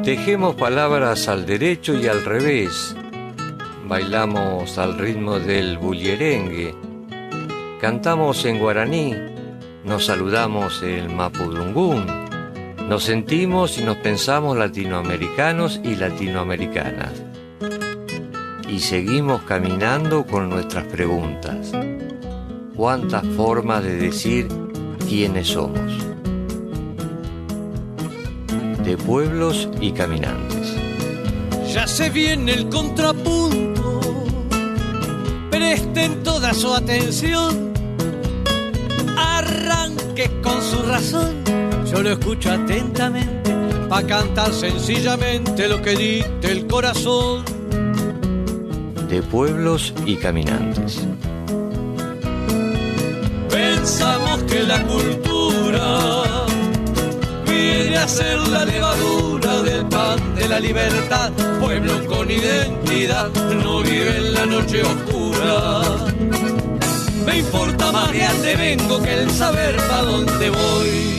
Tejemos palabras al derecho y al revés. Bailamos al ritmo del bullerengue. Cantamos en guaraní. Nos saludamos en mapudungún. Nos sentimos y nos pensamos latinoamericanos y latinoamericanas. Y seguimos caminando con nuestras preguntas. ¿Cuántas formas de decir quiénes somos? De pueblos y caminantes. Ya se viene el contrapunto, presten toda su atención. Arranque con su razón, yo lo escucho atentamente, pa' cantar sencillamente lo que dicte el corazón. De pueblos y caminantes. Pensamos que la cultura viene a ser la levadura del pan de la libertad. Pueblo con identidad no vive en la noche oscura. Me importa más de dónde vengo que el saber pa' dónde voy.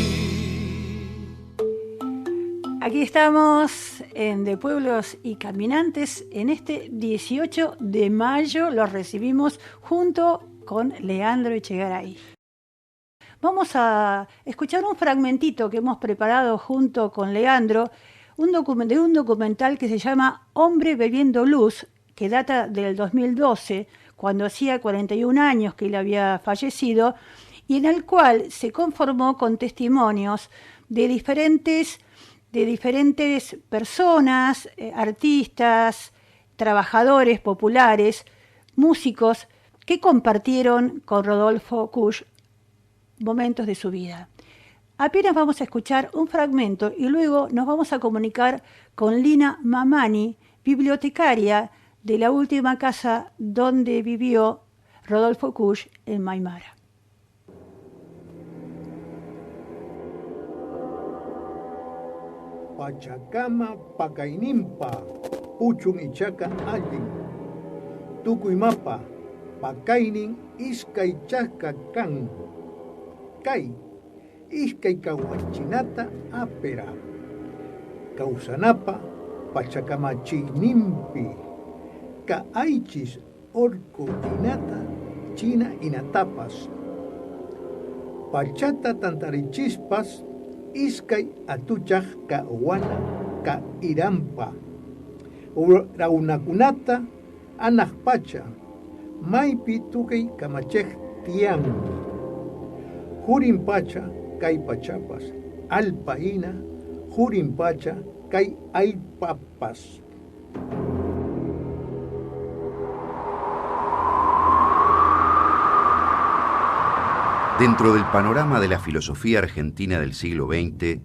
Aquí estamos en De Pueblos y Caminantes. En este 18 de mayo los recibimos junto con Leandro Echegaray. Vamos a escuchar un fragmentito que hemos preparado junto con Leandro, de un documental que se llama Hombre bebiendo luz, que data del 2012, cuando hacía 41 años que él había fallecido, y en el cual se conformó con testimonios de diferentes personas, artistas, trabajadores populares, músicos, que compartieron con Rodolfo Kusch momentos de su vida. Apenas vamos a escuchar un fragmento y luego nos vamos a comunicar con Lina Mamani, bibliotecaria de la última casa donde vivió Rodolfo Kusch en Maimara. Pachacama Pacainimpa, Puchun Ichaca Allin, Tucuymapa, Pacainin Iskay Chaca Can, Kai, Iskay Kawachinata Apera, Causanapa, Pachacamachinimpi, Kaaichis Orco Inata, China Inatapas, Pachata Tantarichispas, Iskay Atuchaj Ka Wana Ka Irampa, Raunakunata Anajpacha, Maipi Tukay Kamachej Tian, Jurimpacha Kay Pachapas, Alpaina, Jurimpacha Kay Aypapas. Dentro del panorama de la filosofía argentina del siglo XX,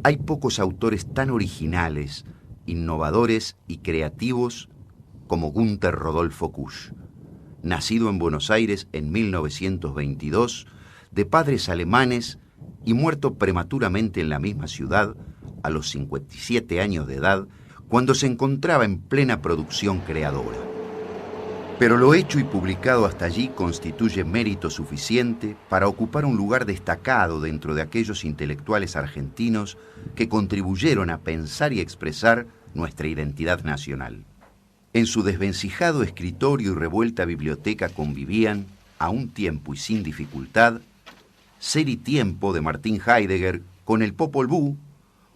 hay pocos autores tan originales, innovadores y creativos como Günter Rodolfo Kusch, nacido en Buenos Aires en 1922, de padres alemanes y muerto prematuramente en la misma ciudad a los 57 años de edad, cuando se encontraba en plena producción creadora. Pero lo hecho y publicado hasta allí constituye mérito suficiente para ocupar un lugar destacado dentro de aquellos intelectuales argentinos que contribuyeron a pensar y expresar nuestra identidad nacional. En su desvencijado escritorio y revuelta biblioteca convivían, a un tiempo y sin dificultad, Ser y Tiempo de Martín Heidegger con el Popol Vuh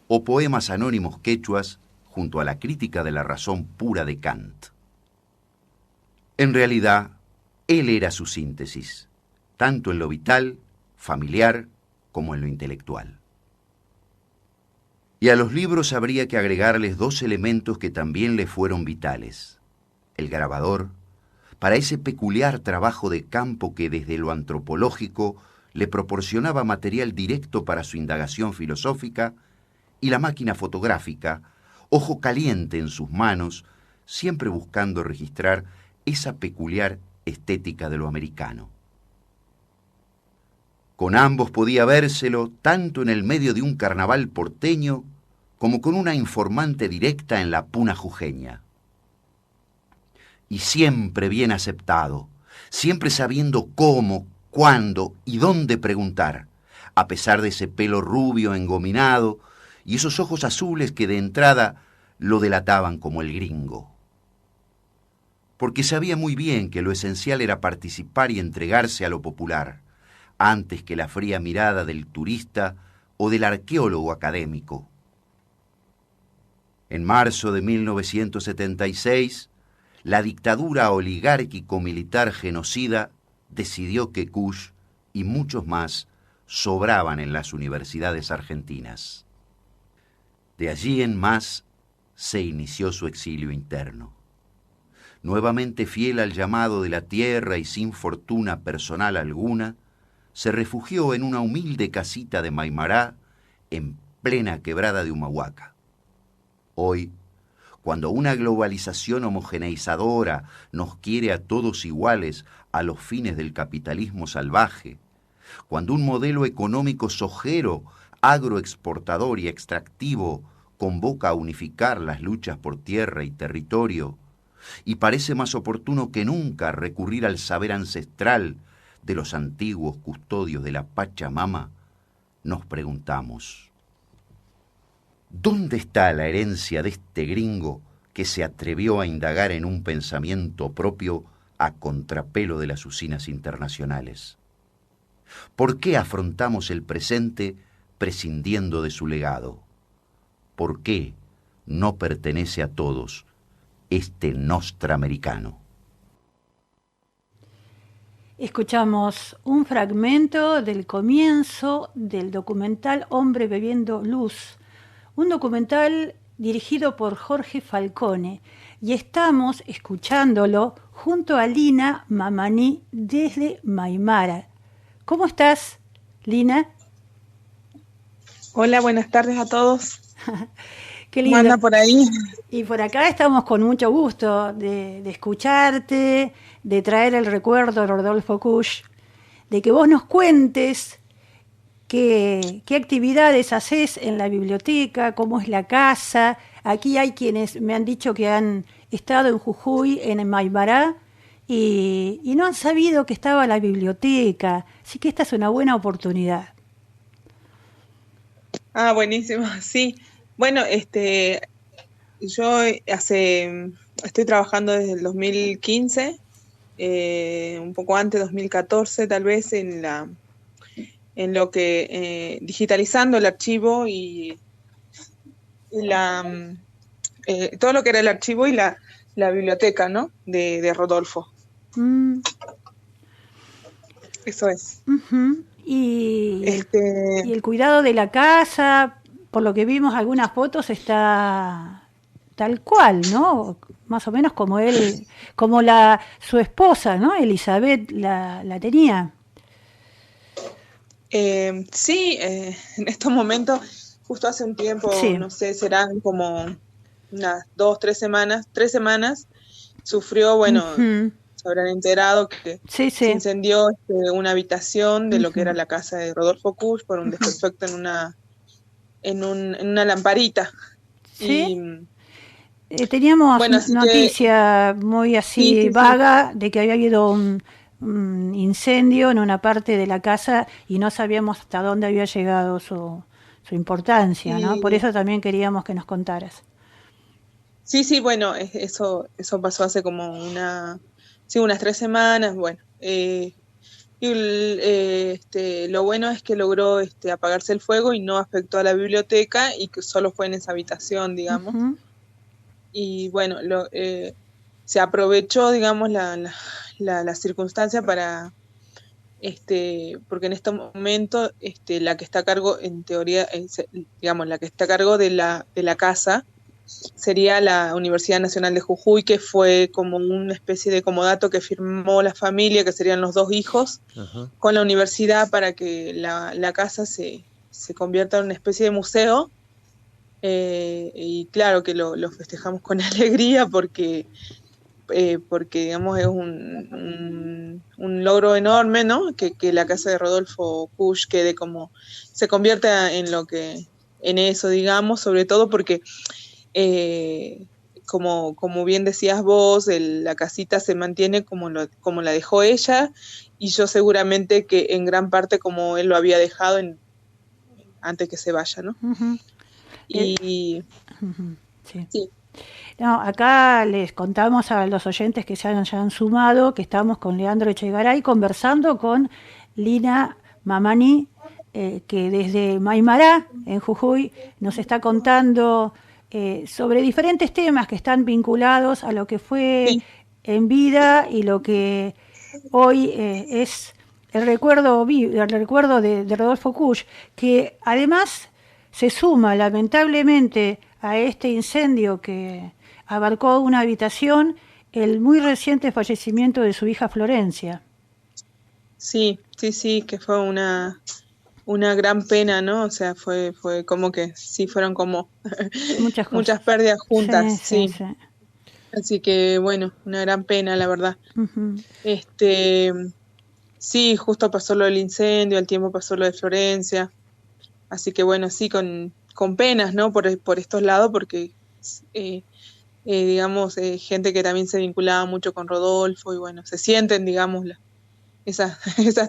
o poemas anónimos quechuas junto a la crítica de la razón pura de Kant. En realidad, él era su síntesis, tanto en lo vital, familiar, como en lo intelectual. Y a los libros habría que agregarles dos elementos que también le fueron vitales. El grabador, para ese peculiar trabajo de campo que desde lo antropológico le proporcionaba material directo para su indagación filosófica, y la máquina fotográfica, ojo caliente en sus manos, siempre buscando registrar esa peculiar estética de lo americano. Con ambos podía vérselo tanto en el medio de un carnaval porteño como con una informante directa en la puna jujeña. Y siempre bien aceptado, siempre sabiendo cómo, cuándo y dónde preguntar, a pesar de ese pelo rubio engominado y esos ojos azules que de entrada lo delataban como el gringo. Porque sabía muy bien que lo esencial era participar y entregarse a lo popular, antes que la fría mirada del turista o del arqueólogo académico. En marzo de 1976, la dictadura oligárquico-militar genocida decidió que Kusch y muchos más sobraban en las universidades argentinas. De allí en más se inició su exilio interno. Nuevamente fiel al llamado de la tierra y sin fortuna personal alguna, se refugió en una humilde casita de Maimará, en plena quebrada de Humahuaca. Hoy, cuando una globalización homogeneizadora nos quiere a todos iguales a los fines del capitalismo salvaje, cuando un modelo económico sojero, agroexportador y extractivo convoca a unificar las luchas por tierra y territorio, y parece más oportuno que nunca recurrir al saber ancestral de los antiguos custodios de la Pachamama, nos preguntamos, ¿dónde está la herencia de este gringo que se atrevió a indagar en un pensamiento propio a contrapelo de las usinas internacionales? ¿Por qué afrontamos el presente prescindiendo de su legado? ¿Por qué no pertenece a todos este nostramericano? Escuchamos un fragmento del comienzo del documental Hombre bebiendo luz, un documental dirigido por Jorge Falcone, y estamos escuchándolo junto a Lina Mamani desde Maimara. ¿Cómo estás, Lina? Hola, buenas tardes a todos. Qué lindo. ¿Cómo anda por ahí? Y por acá estamos con mucho gusto de escucharte, de traer el recuerdo de Rodolfo Kusch, de que vos nos cuentes qué actividades haces en la biblioteca, cómo es la casa. Aquí hay quienes me han dicho que han estado en Jujuy, en Maimará, y no han sabido que estaba la biblioteca. Así que esta es una buena oportunidad. Ah, buenísimo, sí. Bueno, yo estoy trabajando desde el 2015, un poco antes, 2014 tal vez, en lo que digitalizando el archivo y todo lo que era el archivo y la biblioteca, ¿no? de Rodolfo. Eso es. Uh-huh. Y el cuidado de la casa, por lo que vimos algunas fotos, está tal cual, ¿no? Más o menos como él, como su esposa, ¿no? Elizabeth la tenía. Sí, en estos momentos, justo hace un tiempo, sí. No sé, serán como unas 3 semanas, sufrió, bueno, uh-huh. Se habrán enterado que sí. Se incendió una habitación de lo que era la casa de Rodolfo Kusch por un desperfecto en una lamparita. ¿Sí? Y teníamos noticia muy así vaga de que había habido un incendio en una parte de la casa y no sabíamos hasta dónde había llegado su importancia, ¿no? Por eso también queríamos que nos contaras. Sí, bueno, eso pasó hace como unas 3 semanas, bueno. Lo bueno es que logró apagarse el fuego y no afectó a la biblioteca y que solo fue en esa habitación, digamos. Uh-huh. Y bueno, se aprovechó, digamos, la circunstancia para, porque en este momento la que está a cargo, en teoría, digamos, la que está a cargo de la casa sería la Universidad Nacional de Jujuy, que fue como una especie de comodato que firmó la familia, que serían los 2 hijos, uh-huh. con la universidad para que la casa se convierta en una especie de museo. Y claro que lo festejamos con alegría porque digamos es un logro enorme, ¿no? Que la casa de Rodolfo Kusch quede como, se convierta en eso, digamos, sobre todo porque como bien decías vos, la casita se mantiene como la dejó ella, y yo seguramente que en gran parte como él lo había dejado antes que se vaya, ¿no? Uh-huh. Y sí. sí. No, acá les contamos a los oyentes que se hayan sumado que estamos con Leandro Echegaray conversando con Lina Mamani, que desde Maimará, en Jujuy, nos está contando sobre diferentes temas que están vinculados a lo que fue Sí. en vida y lo que hoy es el recuerdo de Rodolfo Kusch, que además se suma lamentablemente a este incendio que abarcó una habitación el muy reciente fallecimiento de su hija Florencia. Sí, que fue una gran pena, ¿no? O sea, fue como que sí fueron como Muchas cosas. muchas pérdidas juntas, Sí. Así que bueno, una gran pena, la verdad. Uh-huh. Sí, justo pasó lo del incendio, al tiempo pasó lo de Florencia. Así que bueno, sí, con penas, ¿no? Por estos lados, porque digamos, gente que también se vinculaba mucho con Rodolfo y bueno, se sienten, digamos, esa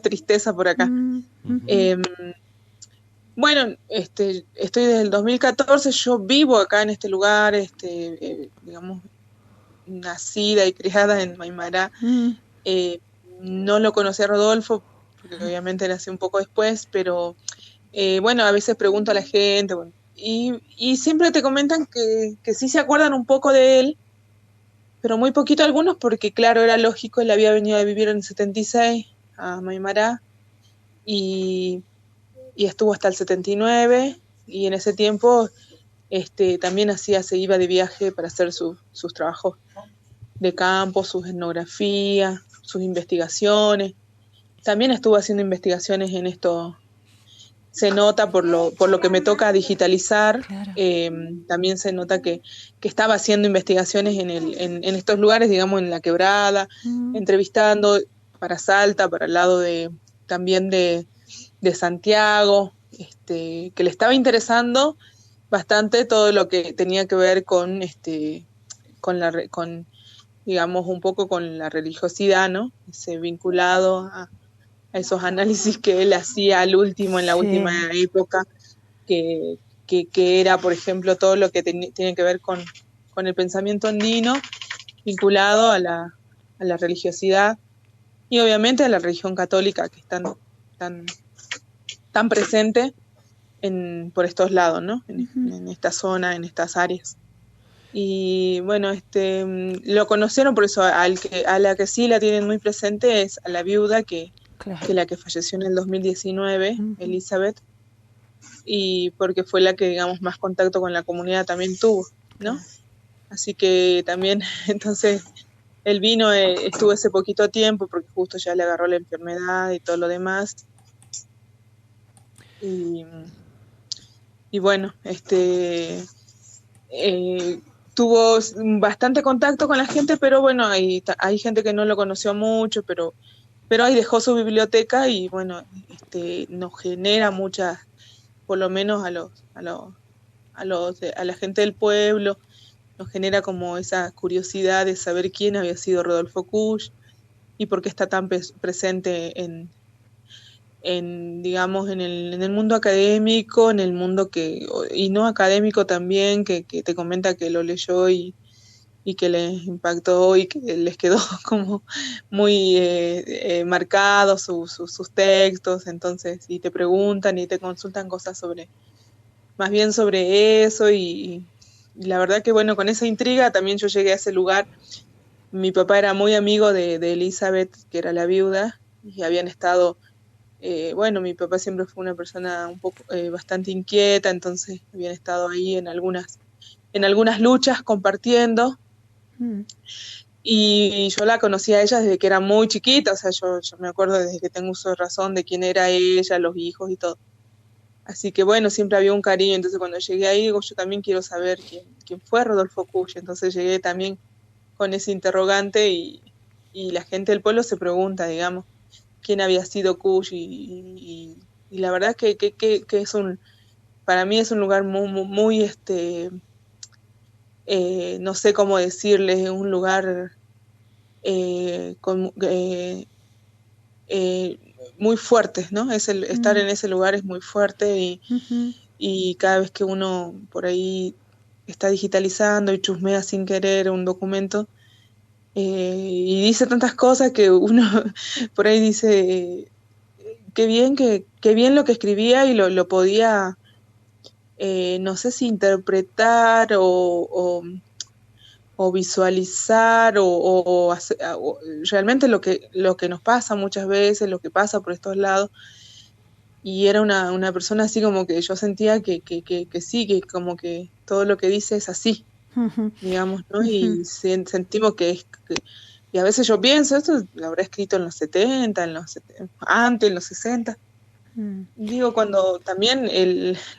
tristeza por acá. Uh-huh. Bueno, estoy desde el 2014, yo vivo acá en este lugar, digamos, nacida y criada en Maimará. Uh-huh. No lo conocí a Rodolfo, porque obviamente nací un poco después, pero bueno, a veces pregunto a la gente, bueno, y siempre te comentan que sí se acuerdan un poco de él, pero muy poquito algunos, porque claro, era lógico, él había venido a vivir en el 76 a Maimará, y estuvo hasta el 79, y en ese tiempo también se iba de viaje para hacer sus trabajos de campo, sus etnografías, sus investigaciones. También estuvo haciendo investigaciones en esto, se nota por lo que me toca digitalizar, claro. También se nota que estaba haciendo investigaciones en estos lugares, digamos, en La Quebrada, entrevistando para Salta, para el lado también de Santiago, que le estaba interesando bastante todo lo que tenía que ver con digamos, un poco con la religiosidad, ¿no? Ese vinculado a esos análisis que él hacía en la última época, que era, por ejemplo, todo lo que tiene que ver con el pensamiento andino, vinculado a la religiosidad y obviamente a la religión católica, que es tan presente por estos lados, ¿no? En esta zona, en estas áreas. Y bueno, lo conocieron, por eso a la que sí la tienen muy presente es a la viuda, que la que falleció en el 2019, Elizabeth, y porque fue la que, digamos, más contacto con la comunidad también tuvo, ¿no? Así que también, entonces, él vino, estuvo ese poquito tiempo, porque justo ya le agarró la enfermedad y todo lo demás. Y bueno, tuvo bastante contacto con la gente, pero bueno, hay gente que no lo conoció mucho, pero ahí dejó su biblioteca y bueno, nos genera muchas, por lo menos a la gente del pueblo, nos genera como esa curiosidad de saber quién había sido Rodolfo Kusch y por qué está tan presente digamos, en el mundo académico, en el mundo y no académico también, que te comenta que lo leyó y que les impactó y que les quedó como muy marcados sus textos. Entonces, y te preguntan y te consultan cosas más bien sobre eso, y la verdad que bueno, con esa intriga también yo llegué a ese lugar. Mi papá era muy amigo de Elizabeth, que era la viuda, y habían estado, bueno, mi papá siempre fue una persona un poco bastante inquieta, entonces habían estado ahí en algunas luchas compartiendo. Y yo la conocí a ella desde que era muy chiquita, o sea, yo me acuerdo desde que tengo uso de razón de quién era ella, los hijos y todo. Así que bueno, siempre había un cariño. Entonces cuando llegué ahí, digo, yo también quiero saber quién fue Rodolfo Kusch. Entonces llegué también con ese interrogante, y la gente del pueblo se pregunta, digamos, quién había sido Kusch, y la verdad que es para mí es un lugar muy no sé cómo decirles, un lugar muy fuerte, ¿no? Estar en ese lugar es muy fuerte, y cada vez que uno por ahí está digitalizando y chusmea sin querer un documento, y dice tantas cosas que uno por ahí dice, qué bien lo que escribía y lo podía, no sé si interpretar o visualizar o realmente lo que nos pasa muchas veces, lo que pasa por estos lados. Y era una persona así como que yo sentía que sí, que como que todo lo que dice es así, digamos, ¿no? Y sentimos y a veces yo pienso, esto lo habrá escrito en los 70, antes, en los 60. Digo, cuando también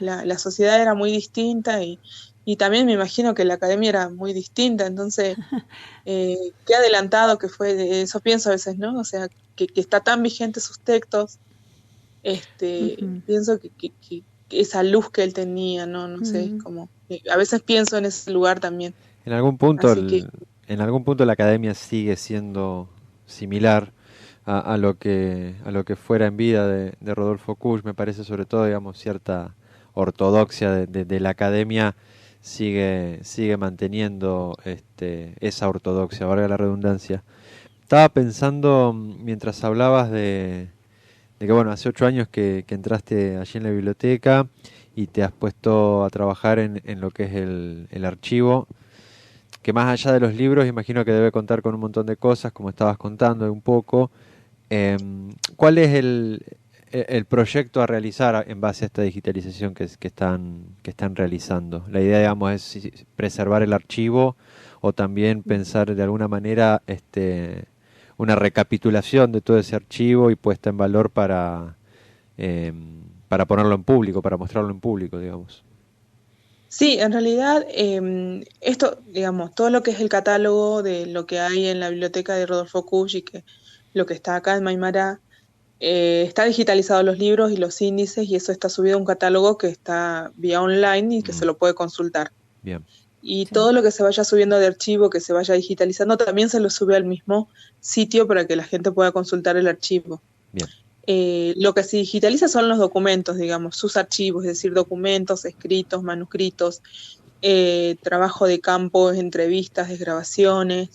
la sociedad era muy distinta y también me imagino que la academia era muy distinta, entonces, qué adelantado que fue, eso pienso a veces, ¿no? O sea, que está tan vigente sus textos, pienso que esa luz que él tenía, no sé, como a veces pienso en ese lugar también. En algún punto, en algún punto la academia sigue siendo similar a lo que fuera en vida de Rodolfo Kusch. Me parece, sobre todo, digamos, cierta ortodoxia de la academia sigue manteniendo esa ortodoxia, valga la redundancia. Estaba pensando, mientras hablabas de que, bueno, hace 8 años que entraste allí en la biblioteca y te has puesto a trabajar en lo que es el archivo, que más allá de los libros, imagino que debe contar con un montón de cosas, como estabas contando un poco. ¿Cuál es el proyecto a realizar en base a esta digitalización que están realizando? La idea, digamos, es preservar el archivo o también pensar de alguna manera una recapitulación de todo ese archivo y puesta en valor para ponerlo en público, para mostrarlo en público, digamos. Sí, en realidad esto, digamos, todo lo que es el catálogo de lo que hay en la biblioteca de Rodolfo Kusch y que lo que está acá en Maimará, está digitalizado los libros y los índices y eso está subido a un catálogo que está vía online y que se lo puede consultar. Bien. Y todo lo que se vaya subiendo de archivo, que se vaya digitalizando, también se lo sube al mismo sitio para que la gente pueda consultar el archivo. Bien. Lo que se digitaliza son los documentos, digamos, sus archivos, es decir, documentos, escritos, manuscritos, trabajo de campo, entrevistas, desgrabaciones,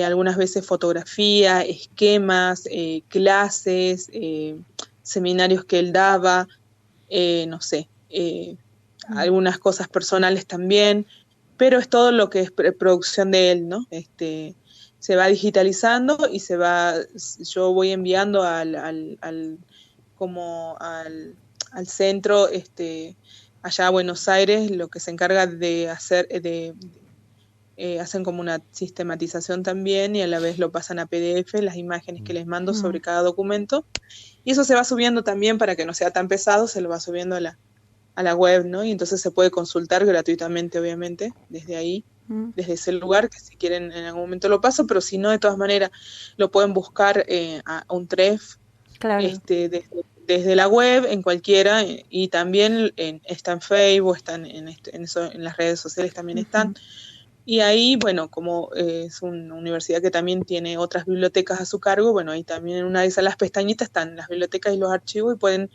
algunas veces fotografía, esquemas, clases, seminarios que él daba, no sé, algunas cosas personales también, pero es todo lo que es producción de él, ¿no? Se va digitalizando y yo voy enviando al centro, allá a Buenos Aires, lo que se encarga de hacer, hacen como una sistematización también y a la vez lo pasan a PDF, las imágenes que les mando sobre cada documento, y eso se va subiendo también para que no sea tan pesado, se lo va subiendo a la web, ¿no? Y entonces se puede consultar gratuitamente, obviamente, desde ahí, desde ese lugar, que si quieren en algún momento lo paso, pero si no, de todas maneras, lo pueden buscar a un TREF, claro. Desde la web, en cualquiera, y también está en Facebook, están en las redes sociales también están. Y ahí, bueno, como es una universidad que también tiene otras bibliotecas a su cargo, bueno, ahí también en una de esas las pestañitas están las bibliotecas y los archivos y pueden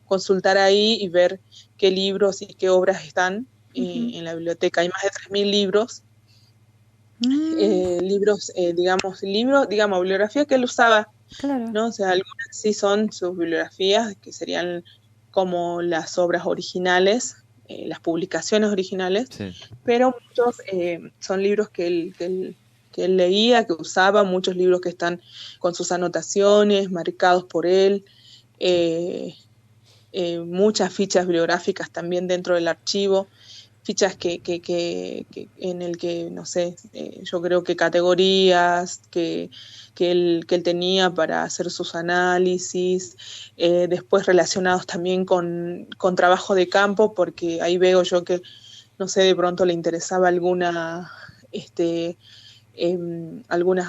consultar ahí y ver qué libros y qué obras están en la biblioteca. Hay más de 3.000 libros, digamos, bibliografía que él usaba, claro. ¿no? O sea, algunas sí son sus bibliografías, que serían como las obras originales, las publicaciones originales, Sí. pero muchos son libros que él leía, que usaba, muchos libros que están con sus anotaciones, marcados por él, muchas fichas bibliográficas también dentro del archivo, fichas que en el que, no sé, yo creo que categorías que él tenía para hacer sus análisis, después relacionados también con trabajo de campo, porque ahí veo yo que, no sé, de pronto le interesaba algunas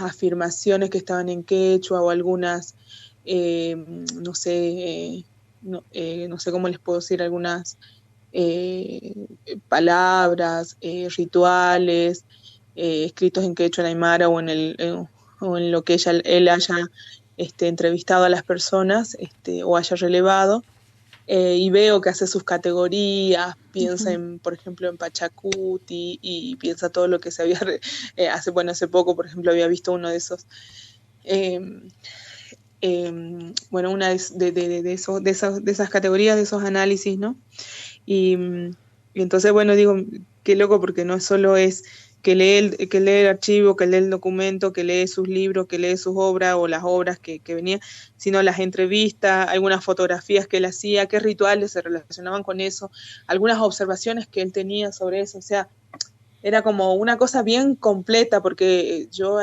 afirmaciones que estaban en quechua o algunas, no sé cómo les puedo decir, algunas palabras, rituales, escritos en quechua, en aymara o en lo que él haya entrevistado a las personas o haya relevado. y veo que hace sus categorías, piensa por ejemplo, en Pachacuti, y piensa todo lo que se había, hace poco, por ejemplo, había visto uno de esos, una de esas categorías, de esos análisis, ¿no? Y entonces, bueno, digo, qué loco, porque no solo es que lee el archivo, que lee el documento, que lee sus libros, que lee sus obras o las obras que venían, sino las entrevistas, algunas fotografías que él hacía, qué rituales se relacionaban con eso, algunas observaciones que él tenía sobre eso. O sea, era como una cosa bien completa, porque yo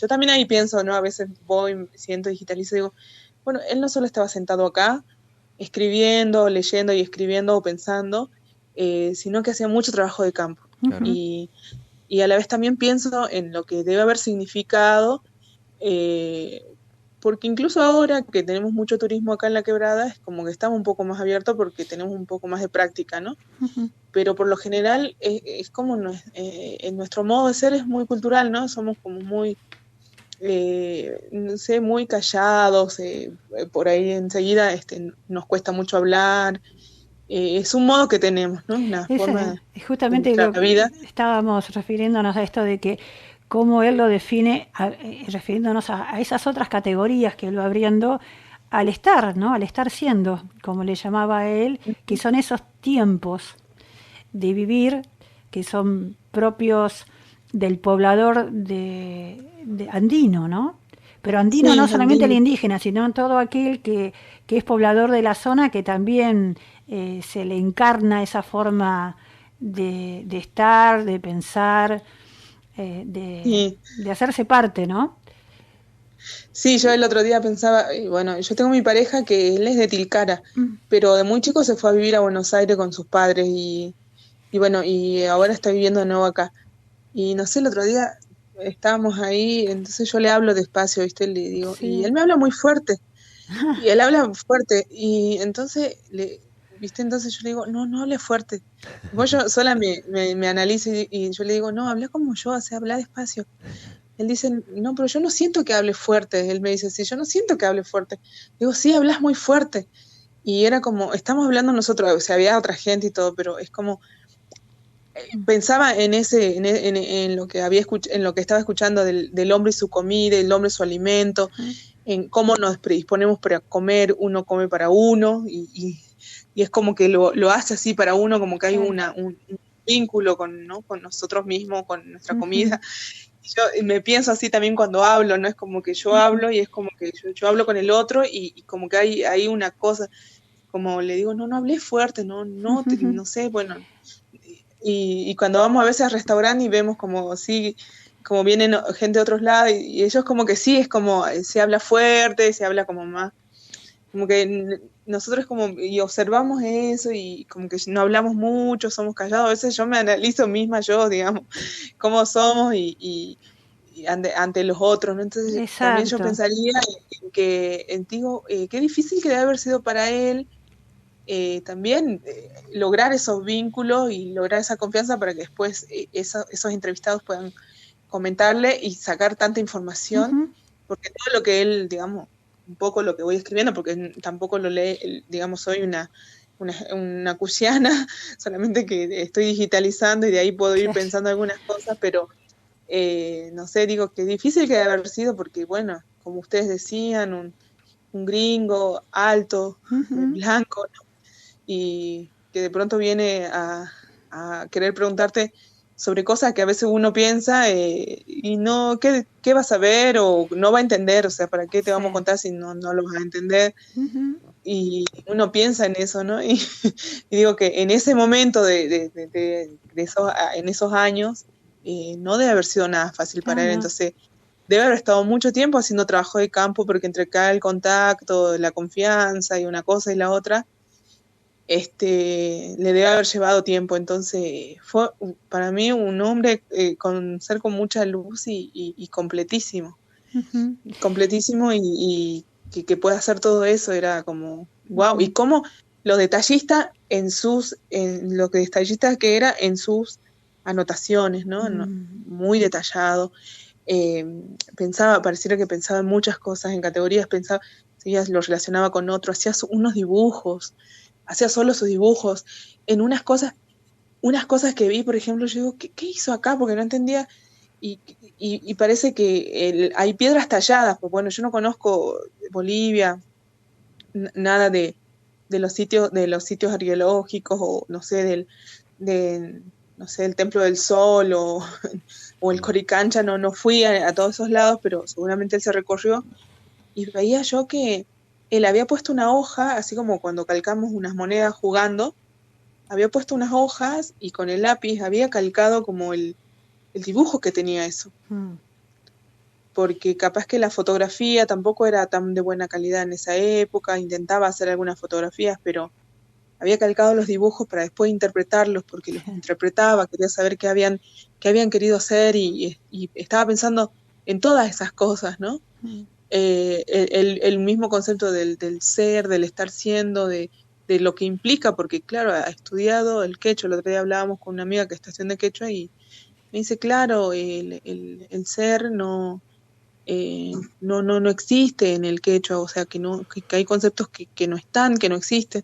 también ahí pienso, ¿no? A veces voy, siento, digitalizo y digo, bueno, él no solo estaba sentado acá, escribiendo, leyendo y escribiendo o pensando, sino que hacía mucho trabajo de campo. Claro. Y a la vez también pienso en lo que debe haber significado, porque incluso ahora que tenemos mucho turismo acá en La Quebrada, es como que estamos un poco más abiertos porque tenemos un poco más de práctica, ¿no? Pero por lo general es como en nuestro modo de ser es muy cultural, ¿no? Somos como muy, no sé, muy callados, por ahí enseguida nos cuesta mucho hablar. Es un modo que tenemos, ¿no? Una forma justamente de lo que vida. Estábamos refiriéndonos a esto de que cómo él lo define, refiriéndonos a esas otras categorías que él va abriendo al estar, ¿no? Al estar siendo, como le llamaba a él, que son esos tiempos de vivir que son propios del poblador de andino, ¿no? Pero andino sí, no solamente andino. El indígena, sino todo aquel que es poblador de la zona, que también se le encarna esa forma de estar, de pensar, de hacerse parte, ¿no? Sí, yo el otro día pensaba, bueno, yo tengo mi pareja que él es de Tilcara, pero de muy chico se fue a vivir a Buenos Aires con sus padres y bueno, y ahora está viviendo de nuevo acá. Y no sé, el otro día estábamos ahí, entonces yo le hablo despacio, ¿viste? Le digo, sí. Y él me habla muy fuerte, y él habla fuerte, y entonces, ¿viste? Entonces yo le digo, no hable fuerte. Después yo sola me analizo y yo le digo, no, habla como yo, o sea, habla despacio. Él dice, no, pero yo no siento que hable fuerte. Él me dice, sí, yo no siento que hable fuerte. Digo, sí, hablas muy fuerte. Y era como, estamos hablando nosotros, o sea, había otra gente y todo, pero es como, pensaba en lo que en lo que estaba escuchando del hombre y su comida, el hombre y su alimento, en cómo nos predisponemos para comer, uno come para uno, y es como que lo hace así para uno, como que hay un vínculo con nosotros mismos, con nuestra comida. Y yo me pienso así también cuando hablo, ¿no? Es como que yo hablo y es como que yo hablo con el otro y como que hay una cosa, como le digo, no hablé fuerte, no sé, bueno. Y cuando vamos a veces al restaurante y vemos como sí, como vienen gente de otros lados y ellos como que sí, es como se habla fuerte, se habla como más, como que nosotros como y observamos eso y como que no hablamos mucho, somos callados. A veces yo me analizo misma yo, digamos, cómo somos y ante los otros, ¿no? Entonces exacto. También yo pensaría en que digo, qué difícil que debe haber sido para él también lograr esos vínculos y lograr esa confianza para que después esos entrevistados puedan comentarle y sacar tanta información, porque todo lo que él, digamos, un poco lo que voy escribiendo, porque tampoco lo lee, digamos, soy una cusiana, solamente que estoy digitalizando y de ahí puedo ir pensando algunas cosas, pero no sé, digo que difícil que debe haber sido, porque bueno, como ustedes decían, un gringo alto, blanco, ¿no? Y que de pronto viene a querer preguntarte sobre cosas que a veces uno piensa y no, ¿qué vas a ver? O no va a entender, o sea, ¿para qué te vamos a contar si no lo vas a entender? Y uno piensa en eso, ¿no? Y digo que en ese momento en esos años no debe haber sido nada fácil para él, entonces debe haber estado mucho tiempo haciendo trabajo de campo, porque entre acá el contacto, la confianza y una cosa y la otra, le debe haber llevado tiempo. Entonces fue para mí un hombre con mucha luz y completísimo, completísimo y que pueda hacer todo eso, era como wow. Y cómo lo detallista en lo que detallista que era en sus anotaciones, ¿no? Muy detallado. Pareciera que pensaba en muchas cosas, en categorías, lo relacionaba con otro, hacía unos dibujos hacía solo sus dibujos. En unas cosas que vi, por ejemplo, yo digo, ¿qué hizo acá? Porque no entendía. Y parece que hay piedras talladas, pues bueno, yo no conozco Bolivia, nada de los sitios arqueológicos, o no sé, no sé, el Templo del Sol o el Coricancha, no fui a todos esos lados, pero seguramente él se recorrió, y veía yo que él había puesto una hoja, así como cuando calcamos unas monedas jugando, había puesto unas hojas y con el lápiz había calcado como el dibujo que tenía eso. Porque capaz que la fotografía tampoco era tan de buena calidad en esa época, intentaba hacer algunas fotografías, pero había calcado los dibujos para después interpretarlos, porque los interpretaba, quería saber qué habían querido hacer, y estaba pensando en todas esas cosas, ¿no? El mismo concepto del ser, del estar siendo, de lo que implica, porque claro, ha estudiado el quechua. El otro día hablábamos con una amiga que está haciendo quechua y me dice, claro, el ser no existe en el quechua, o sea, que hay conceptos que no están, que no existen.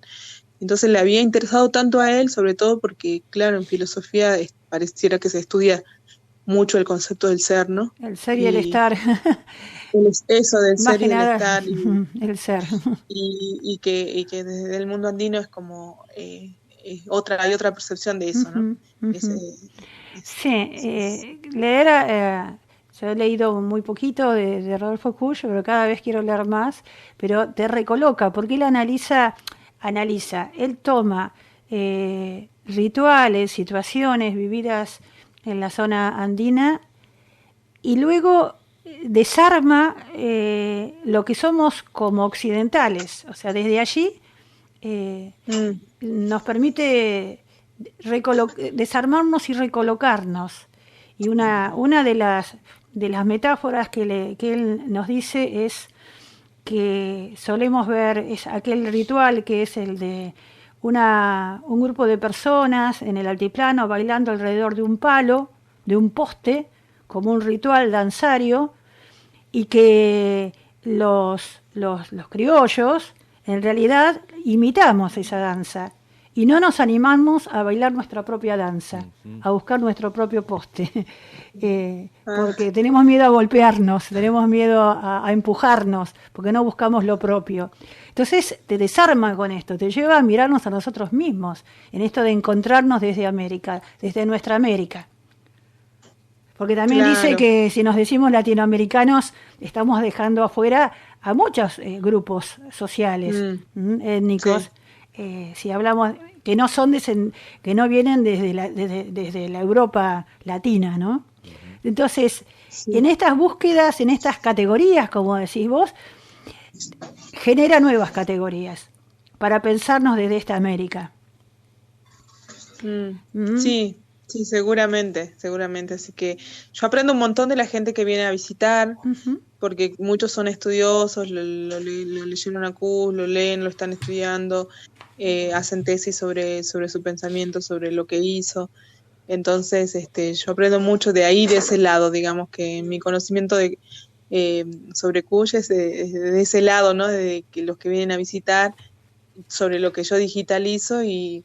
Entonces le había interesado tanto a él, sobre todo porque, claro, en filosofía pareciera que se estudia mucho el concepto del ser, ¿no? El ser y el estar. Eso del Más ser y del estar. El ser. Y que desde el mundo andino es como hay otra percepción de eso, ¿no? Leer, yo he leído muy poquito de Rodolfo Kusch, pero cada vez quiero leer más, pero te recoloca, porque él analiza, él toma rituales, situaciones vividas en la zona andina, y luego desarma lo que somos como occidentales. O sea, desde allí nos permite desarmarnos y recolocarnos. Y una de las metáforas que él nos dice es que solemos ver es aquel ritual que es el de un grupo de personas en el altiplano bailando alrededor de un palo, de un poste, como un ritual danzario, y que los criollos en realidad imitamos esa danza y no nos animamos a bailar nuestra propia danza, a buscar nuestro propio poste, porque tenemos miedo a golpearnos, tenemos miedo a empujarnos, porque no buscamos lo propio. Entonces te desarma con esto, te lleva a mirarnos a nosotros mismos, en esto de encontrarnos desde América, desde nuestra América. Porque también dice que si nos decimos latinoamericanos, estamos dejando afuera a muchos grupos sociales, étnicos. Si hablamos que no son que no vienen desde la Europa latina, ¿no? Entonces, en estas búsquedas, en estas categorías, como decís vos, genera nuevas categorías para pensarnos desde esta América. Sí, seguramente. Así que yo aprendo un montón de la gente que viene a visitar, porque muchos son estudiosos, lo leyeron a Kusch, lo leen, lo están estudiando, hacen tesis sobre su pensamiento, sobre lo que hizo. Entonces, yo aprendo mucho de ahí, de ese lado, digamos que mi conocimiento sobre Kusch es de ese lado, ¿no? De que los que vienen a visitar, sobre lo que yo digitalizo, y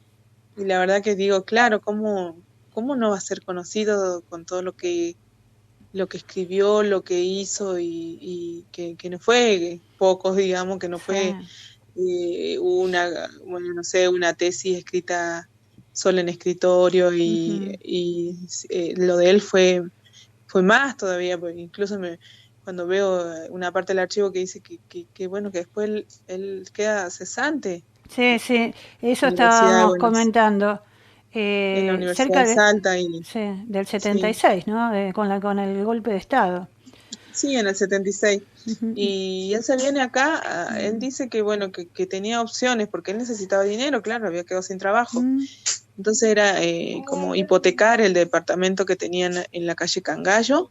la verdad que digo, claro, ¿cómo no va a ser conocido con todo lo que escribió, lo que hizo, y que no fue pocos, digamos, que no fue una tesis escrita solo en escritorio, y lo de él fue más todavía, porque incluso cuando veo una parte del archivo que dice que bueno, que después él queda cesante. Sí, eso estábamos comentando. En la Universidad de Salta. Del 76, ¿no? Con el golpe de Estado. Sí, en el 76. Y él se viene acá, él dice que bueno, que tenía opciones, porque él necesitaba dinero, claro, había quedado sin trabajo. Entonces era como hipotecar el departamento que tenían en la calle Cangallo,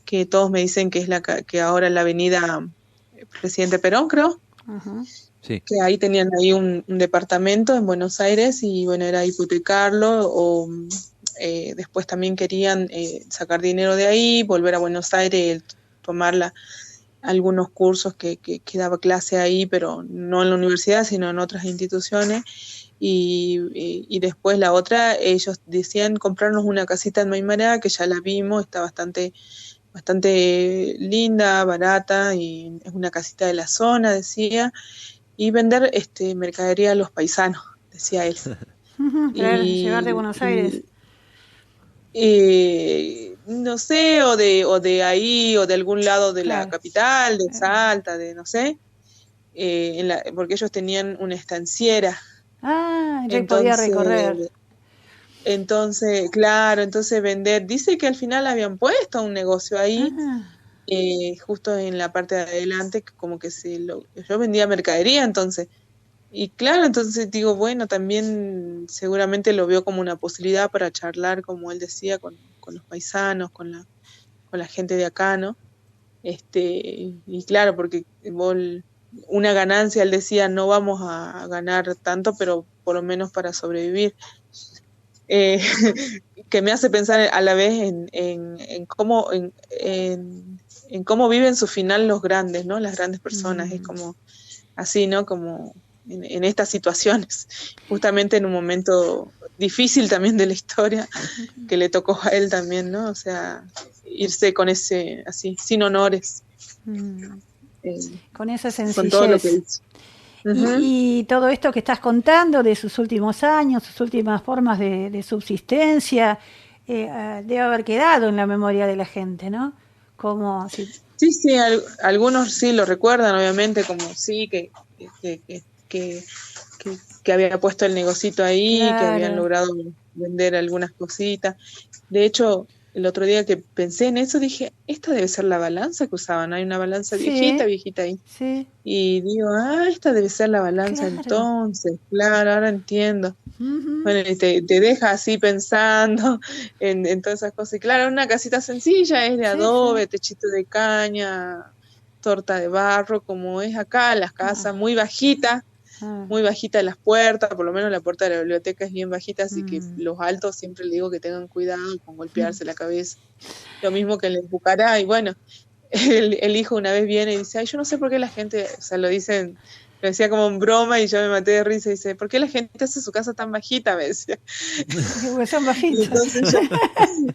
que todos me dicen que es que ahora es la avenida Presidente Perón, creo. Sí. Que ahí tenían un departamento en Buenos Aires, y bueno, era hipotecarlo, o después también querían sacar dinero de ahí, volver a Buenos Aires, tomarla algunos cursos que daba clase ahí, pero no en la universidad, sino en otras instituciones. Y después la otra, ellos decían comprarnos una casita en Maimará, que ya la vimos, está bastante linda, barata, y es una casita de la zona, decía, y vender mercadería a los paisanos, decía él. Llegar de Buenos Aires. No sé, o de ahí, o de algún lado de la capital, de Salta, de no sé, porque ellos tenían una estanciera. Podía recorrer. Entonces, claro, vender, dice que al final habían puesto un negocio ahí, justo en la parte de adelante, como que yo vendía mercadería, entonces. Y claro, entonces digo, bueno, también seguramente lo veo como una posibilidad para charlar, como él decía, con los paisanos, con la gente de acá, ¿no? Y claro, porque una ganancia, él decía, no vamos a ganar tanto, pero por lo menos para sobrevivir. Que me hace pensar a la vez en cómo viven su final los grandes, ¿no? Las grandes personas, es como así, ¿no? Como en estas situaciones, justamente en un momento difícil también de la historia, que le tocó a él también, ¿no? O sea, irse con ese, así, sin honores. Con esa sencillez. Con todo lo que hizo. Y todo esto que estás contando de sus últimos años, sus últimas formas de subsistencia, debe haber quedado en la memoria de la gente, ¿no? Como si... Sí, algunos sí lo recuerdan, obviamente, como sí, que había puesto el negocito ahí, que habían logrado vender algunas cositas. De hecho, el otro día que pensé en eso, dije, esta debe ser la balanza que usaban. Hay una balanza viejita ahí. Sí. Y digo, esta debe ser la balanza entonces. Claro, ahora entiendo. Bueno, y te deja así pensando en todas esas cosas. Y claro, una casita sencilla, es de adobe, techito de caña, torta de barro, como es acá, las casas muy bajitas. Muy bajita las puertas, por lo menos la puerta de la biblioteca es bien bajita, así que los altos siempre le digo que tengan cuidado con golpearse la cabeza. Lo mismo que en el Bucará, y bueno, el hijo una vez viene y dice, yo no sé por qué la gente, o sea, lo decía como en broma y yo me maté de risa y dice, ¿por qué la gente hace su casa tan bajita? Me decía. Porque son bajitas. Entonces yo,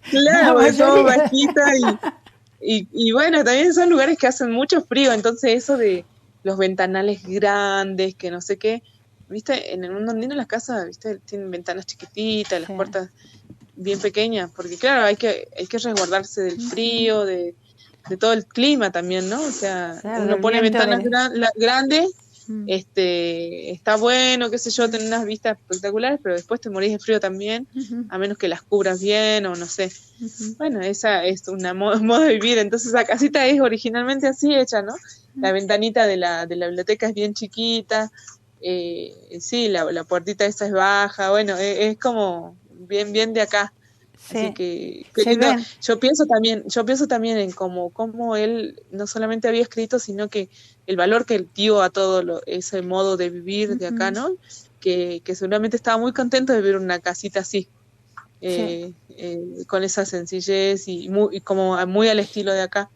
claro, porque somos bajitas y bueno, también son lugares que hacen mucho frío, entonces eso de los ventanales grandes, que no sé qué, viste, en el mundo andino las casas, viste, tienen ventanas chiquititas, las puertas bien pequeñas, porque claro, hay que resguardarse del frío, de todo el clima también, ¿no? O sea, uno pone ventanas grandes, está bueno, qué sé yo, tener unas vistas espectaculares, pero después te morís de frío también, a menos que las cubras bien o no sé. Bueno, esa es una modo de vivir, entonces la casita es originalmente así hecha, ¿no? La ventanita de la biblioteca es bien chiquita, sí, la puertita esa es baja, bueno, es como bien de acá. Sí. Así que yo pienso también en cómo él no solamente había escrito, sino que el valor que él dio a todo ese modo de vivir de acá, ¿no? Que seguramente estaba muy contento de vivir una casita así, con esa sencillez y como muy al estilo de acá,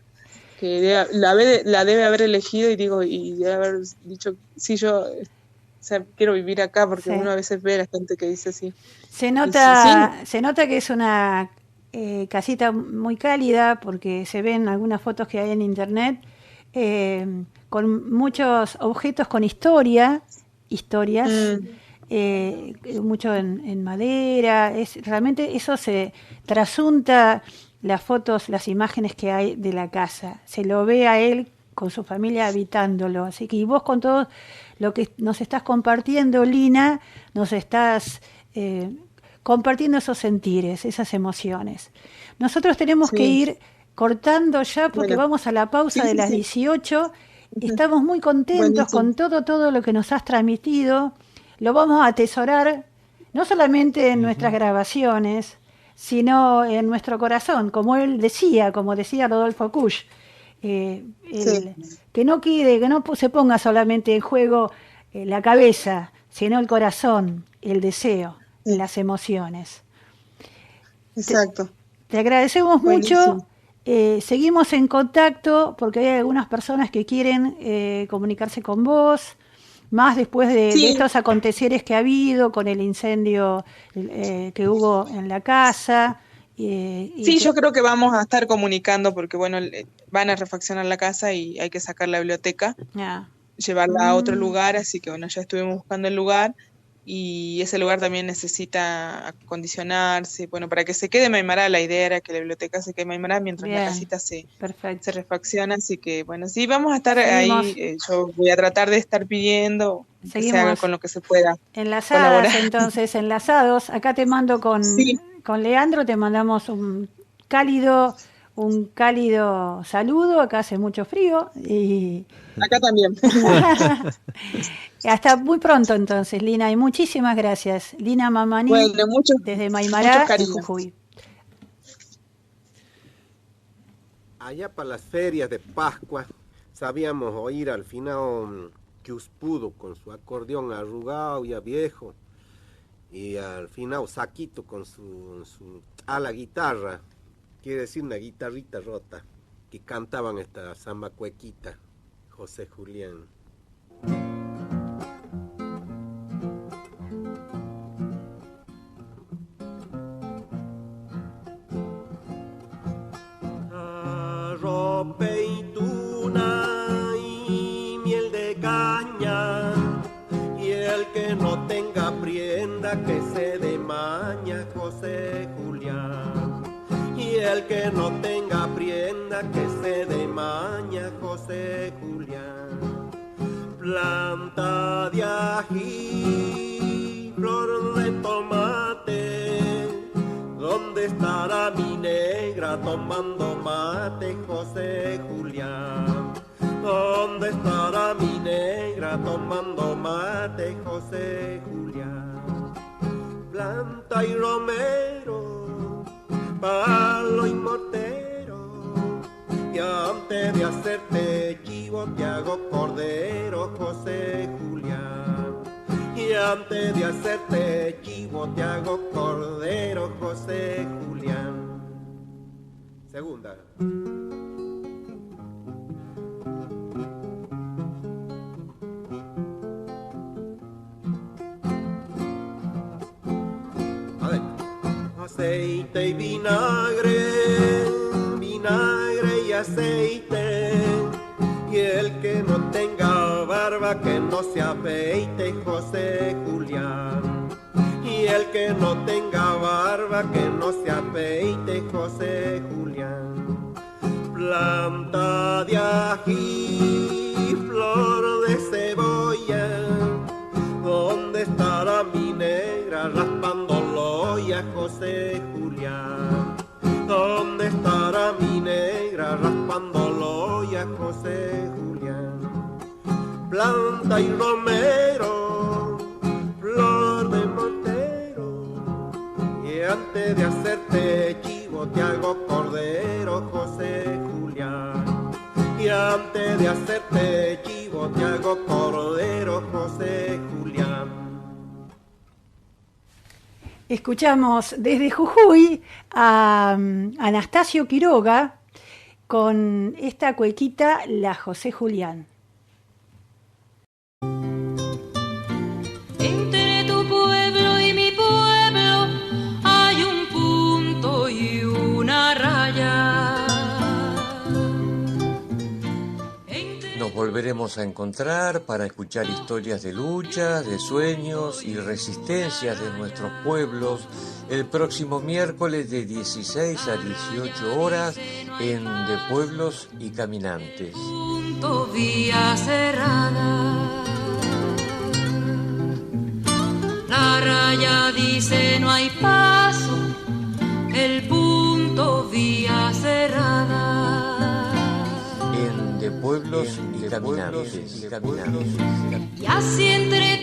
que la debe haber elegido y debe haber dicho, sí, yo quiero vivir acá, porque uno a veces ve a la gente que dice así. Se nota que es una casita muy cálida, porque se ven algunas fotos que hay en internet, con muchos objetos con historias, mucho en madera, realmente eso se trasunta las fotos, las imágenes que hay de la casa, se lo ve a él con su familia habitándolo, así que y vos con todo lo que nos estás compartiendo, Lina, nos estás compartiendo esos sentires, esas emociones. Nosotros tenemos que ir cortando ya porque vamos a la pausa de las 18. Estamos muy contentos con todo lo que nos has transmitido. Lo vamos a atesorar no solamente en nuestras grabaciones, sino en nuestro corazón, como decía Rodolfo Kusch. Que no se ponga solamente en juego la cabeza, sino el corazón, el deseo, las emociones. Exacto. Te agradecemos mucho Seguimos en contacto porque hay algunas personas que quieren comunicarse con vos, más después de estos aconteceres que ha habido con el incendio que hubo en la casa. Yo creo que vamos a estar comunicando porque, bueno, van a refaccionar la casa y hay que sacar la biblioteca, llevarla a otro lugar, así que, bueno, ya estuvimos buscando el lugar. Y ese lugar también necesita acondicionarse, bueno, para que se quede en Maimará. La idea era que la biblioteca se quede en Maimará mientras la casita se refacciona, así que bueno, sí, vamos a estar ahí, yo voy a tratar de estar pidiendo que se haga con lo que se pueda. Enlazadas, entonces, enlazados, acá te mando con Leandro, te mandamos un cálido saludo, acá hace mucho frío y... Acá también. Hasta muy pronto entonces, Lina, y muchísimas gracias. Lina Mamani, desde Maimará, en Jujuy. Allá para las ferias de Pascua, sabíamos oír al final Quiuspudo con su acordeón arrugado ya viejo, y al final Saquito con su ala guitarra, quiere decir una guitarrita rota, que cantaban esta samba cuequita, José Julián. Arrope y tuna y miel de caña, y el que no tenga prienda que se dé maña, José Julián. Y el que no tenga prienda que se dé maña, José Julián. Planta de ají, flor de tomate, ¿dónde estará mi negra tomando mate, José Julián? ¿Dónde estará mi negra tomando mate, José Julián? Planta y romero, palo y mortero, y antes de hacerte chivo te hago cordero, José Julián. Y antes de hacerte chivo te hago cordero, José Julián. Segunda. Aceite y vinagre, vinagre y aceite, y el que no tenga barba que no se afeite, José Julián. Y el que no tenga barba que no se afeite, José Julián. Planta de ají, flor de cebolla, ¿dónde estará mi negra raspando loya, José Julián? ¿Dónde estará mi negra raspando loya, José Julián? Planta y romero, flor de mortero, y antes de hacerte chivo te hago cordero, José Julián. Y antes de hacerte chivo te hago cordero, José Julián. Escuchamos desde Jujuy a Anastasio Quiroga con esta cuequita, La José Julián. Entre tu pueblo y mi pueblo hay un punto y una raya. Nos volveremos a encontrar para escuchar historias de lucha, de sueños y resistencias de nuestros pueblos el próximo miércoles de 16 a 18 horas en De Pueblos y Caminantes. Punto vía cerrada. La raya dice no hay paso, el punto vía cerrada. En De Pueblos y Caminantes. Y así entre